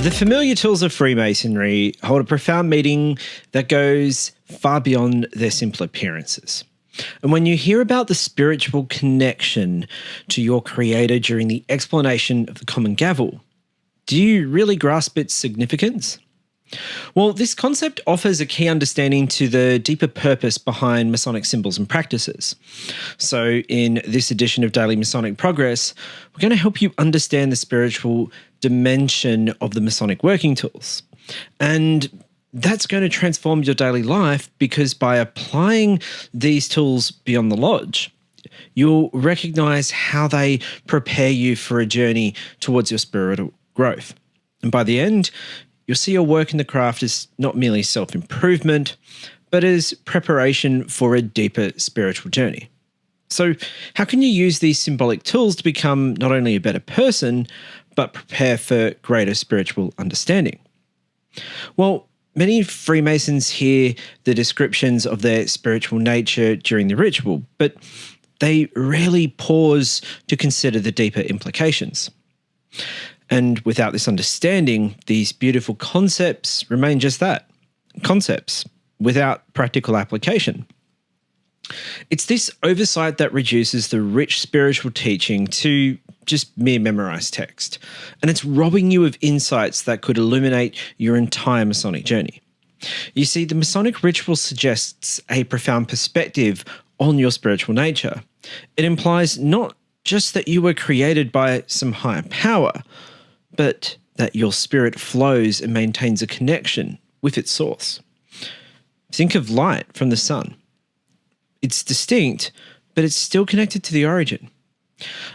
The familiar tools of Freemasonry hold a profound meaning that goes far beyond their simple appearances. And when you hear about the spiritual connection to your creator during the explanation of the Common Gavel, do you really grasp its significance? Well, this concept offers a key understanding to the deeper purpose behind Masonic symbols and practices. So in this edition of Daily Masonic Progress, we're going to help you understand the spiritual dimension of the Masonic working tools. And that's going to transform your daily life because by applying these tools beyond the lodge, you'll recognize how they prepare you for a journey towards your spiritual growth. And by the end, you'll see your work in the craft as not merely self-improvement, but as preparation for a deeper spiritual journey. So how can you use these symbolic tools to become not only a better person, but prepare for greater spiritual understanding? Well, many Freemasons hear the descriptions of their spiritual nature during the ritual, but they rarely pause to consider the deeper implications. And without this understanding, these beautiful concepts remain just that, concepts, without practical application. It's this oversight that reduces the rich spiritual teaching to just mere memorized text, and it's robbing you of insights that could illuminate your entire Masonic journey. You see, the Masonic ritual suggests a profound perspective on your spiritual nature. It implies not just that you were created by some higher power, but that your spirit flows and maintains a connection with its source. Think of light from the sun. It's distinct, but it's still connected to the origin.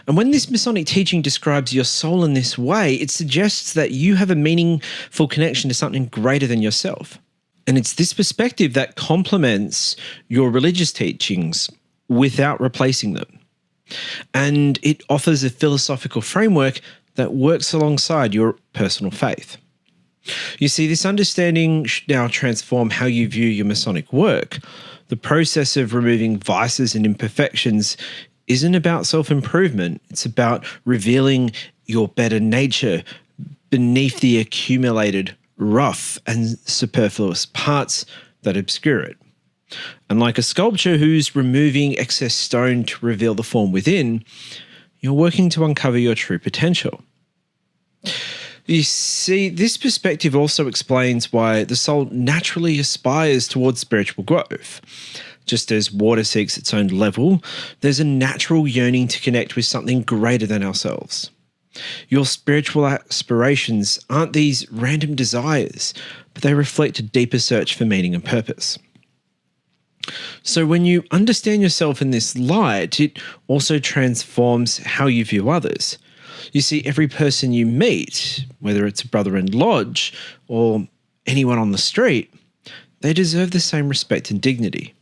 And when this Masonic teaching describes your soul in this way, it suggests that you have a meaningful connection to something greater than yourself. And it's this perspective that complements your religious teachings without replacing them. And it offers a philosophical framework that works alongside your personal faith. You see, this understanding should now transform how you view your Masonic work. The process of removing vices and imperfections isn't about self-improvement. It's about revealing your better nature beneath the accumulated rough and superfluous parts that obscure it. And like a sculptor who's removing excess stone to reveal the form within, you're working to uncover your true potential. You see, this perspective also explains why the soul naturally aspires towards spiritual growth. Just as water seeks its own level, there's a natural yearning to connect with something greater than ourselves. Your spiritual aspirations aren't these random desires, but they reflect a deeper search for meaning and purpose. So when you understand yourself in this light, it also transforms how you view others. You see, every person you meet, whether it's a brother in lodge or anyone on the street, they deserve the same respect and dignity.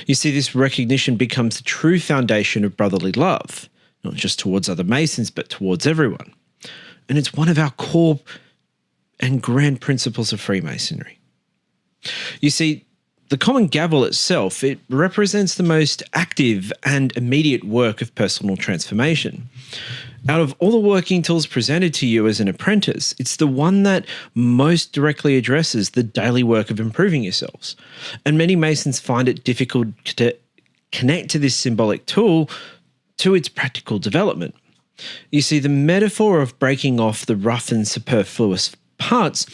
You see, this recognition becomes the true foundation of brotherly love, not just towards other Masons, but towards everyone. And it's one of our core and grand principles of Freemasonry. You see, the Common Gavel itself, it represents the most active and immediate work of personal transformation. Out of all the working tools presented to you as an apprentice, it's the one that most directly addresses the daily work of improving yourselves. And many Masons find it difficult to connect to this symbolic tool to its practical development. You see, the metaphor of breaking off the rough and superfluous parts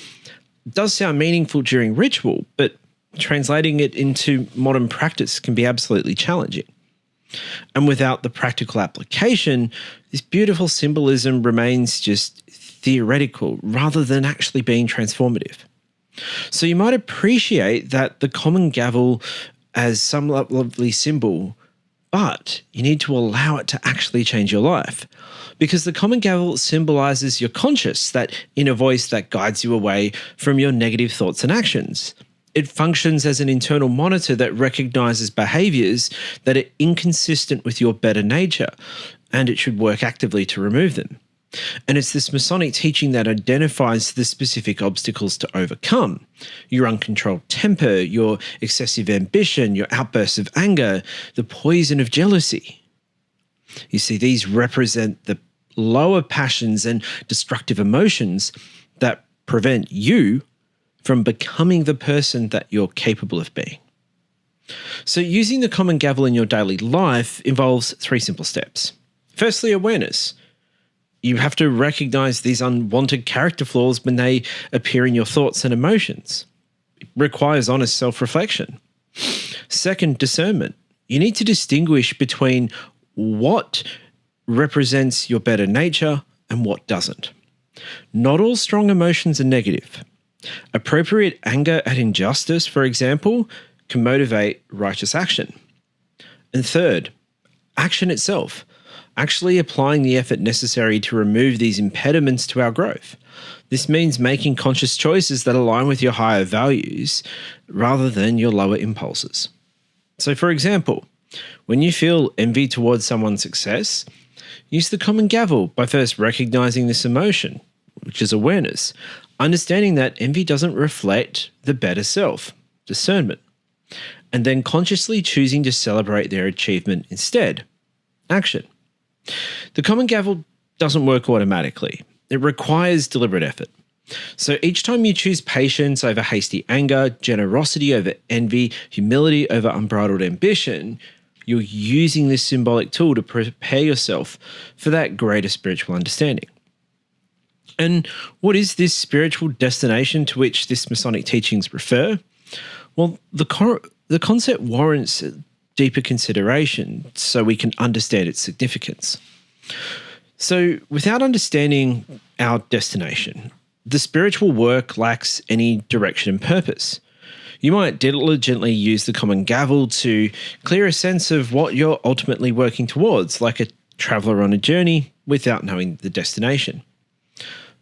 does sound meaningful during ritual, but translating it into modern practice can be absolutely challenging. And without the practical application, this beautiful symbolism remains just theoretical rather than actually being transformative. So you might appreciate that the Common Gavel as some lovely symbol, but you need to allow it to actually change your life. Because the Common Gavel symbolizes your conscious, that inner voice that guides you away from your negative thoughts and actions. It functions as an internal monitor that recognizes behaviors that are inconsistent with your better nature, and it should work actively to remove them. And it's this Masonic teaching that identifies the specific obstacles to overcome: your uncontrolled temper, your excessive ambition, your outbursts of anger, the poison of jealousy. You see, these represent the lower passions and destructive emotions that prevent you from becoming the person that you're capable of being. So using the Common Gavel in your daily life involves 3 simple steps. Firstly, awareness. You have to recognize these unwanted character flaws when they appear in your thoughts and emotions. It requires honest self-reflection. Second, discernment. You need to distinguish between what represents your better nature and what doesn't. Not all strong emotions are negative. Appropriate anger at injustice, for example, can motivate righteous action. And third, action itself. Actually applying the effort necessary to remove these impediments to our growth. This means making conscious choices that align with your higher values rather than your lower impulses. So for example, when you feel envy towards someone's success, use the Common Gavel by first recognizing this emotion, which is awareness, understanding that envy doesn't reflect the better self, discernment, and then consciously choosing to celebrate their achievement instead, action. The Common Gavel doesn't work automatically. It requires deliberate effort. So each time you choose patience over hasty anger, generosity over envy, humility over unbridled ambition, you're using this symbolic tool to prepare yourself for that greater spiritual understanding. And what is this spiritual destination to which this Masonic teachings refer? Well, the concept warrants deeper consideration so we can understand its significance. So without understanding our destination, the spiritual work lacks any direction and purpose. You might diligently use the Common Gavel to clear a sense of what you're ultimately working towards, like a traveler on a journey without knowing the destination.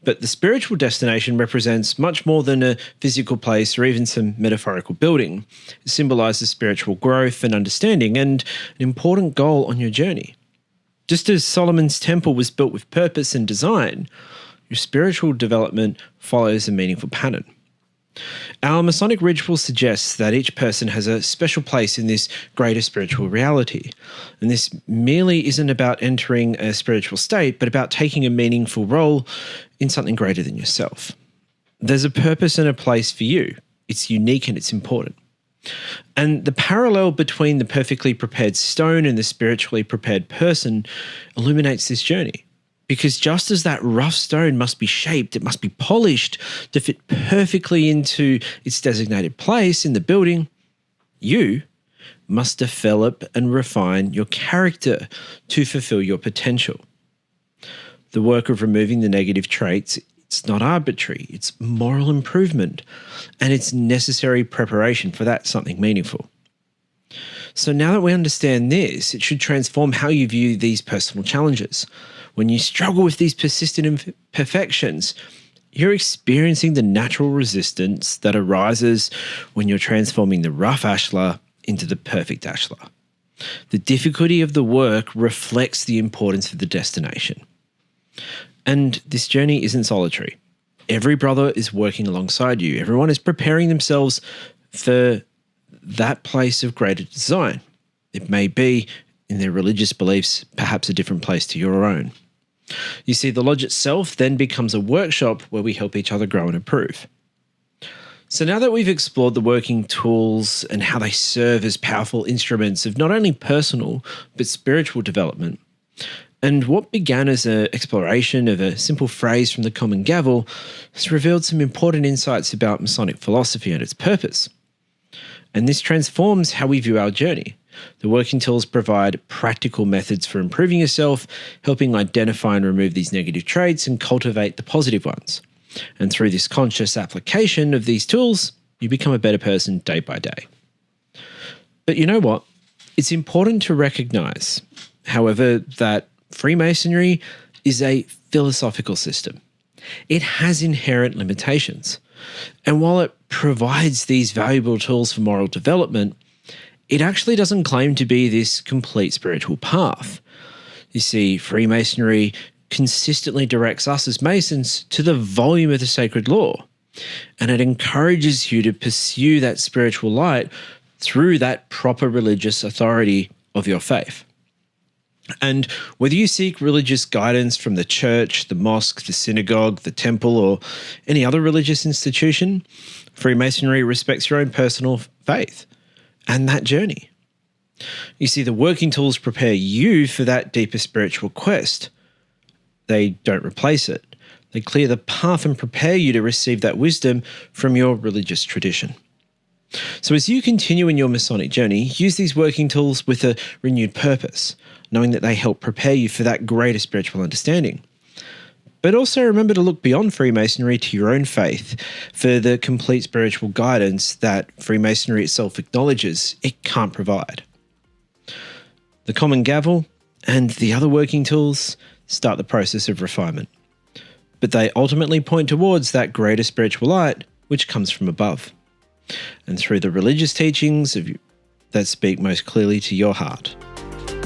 But the spiritual destination represents much more than a physical place or even some metaphorical building. It symbolizes spiritual growth and understanding and an important goal on your journey. Just as Solomon's temple was built with purpose and design, your spiritual development follows a meaningful pattern. Our Masonic ritual suggests that each person has a special place in this greater spiritual reality. And this merely isn't about entering a spiritual state, but about taking a meaningful role in something greater than yourself. There's a purpose and a place for you. It's unique and it's important. And the parallel between the perfectly prepared stone and the spiritually prepared person illuminates this journey. Because just as that rough stone must be shaped, it must be polished to fit perfectly into its designated place in the building, you must develop and refine your character to fulfill your potential. The work of removing the negative traits, it's not arbitrary, it's moral improvement, and it's necessary preparation for that something meaningful. So now that we understand this, it should transform how you view these personal challenges. When you struggle with these persistent imperfections, you're experiencing the natural resistance that arises when you're transforming the rough ashlar into the perfect ashlar. The difficulty of the work reflects the importance of the destination. And this journey isn't solitary. Every brother is working alongside you. Everyone is preparing themselves for that place of greater design. It may be, in their religious beliefs, perhaps a different place to your own. You see, the lodge itself then becomes a workshop where we help each other grow and improve. So now that we've explored the working tools and how they serve as powerful instruments of not only personal but spiritual development, and what began as an exploration of a simple phrase from the Common Gavel has revealed some important insights about Masonic philosophy and its purpose. And this transforms how we view our journey. The working tools provide practical methods for improving yourself, helping identify and remove these negative traits and cultivate the positive ones. And through this conscious application of these tools, you become a better person day by day. But you know what? It's important to recognize, however, that Freemasonry is a philosophical system. It has inherent limitations. And while it provides these valuable tools for moral development, it actually doesn't claim to be this complete spiritual path. You see, Freemasonry consistently directs us as Masons to the volume of the sacred law, and it encourages you to pursue that spiritual light through that proper religious authority of your faith. And whether you seek religious guidance from the church, the mosque, the synagogue, the temple, or any other religious institution, Freemasonry respects your own personal faith and that journey. You see, the working tools prepare you for that deeper spiritual quest. They don't replace it. They clear the path and prepare you to receive that wisdom from your religious tradition. So as you continue in your Masonic journey, use these working tools with a renewed purpose, knowing that they help prepare you for that greater spiritual understanding. But also remember to look beyond Freemasonry to your own faith for the complete spiritual guidance that Freemasonry itself acknowledges it can't provide. The Common Gavel and the other working tools start the process of refinement, but they ultimately point towards that greater spiritual light which comes from above, and through the religious teachings that speak most clearly to your heart.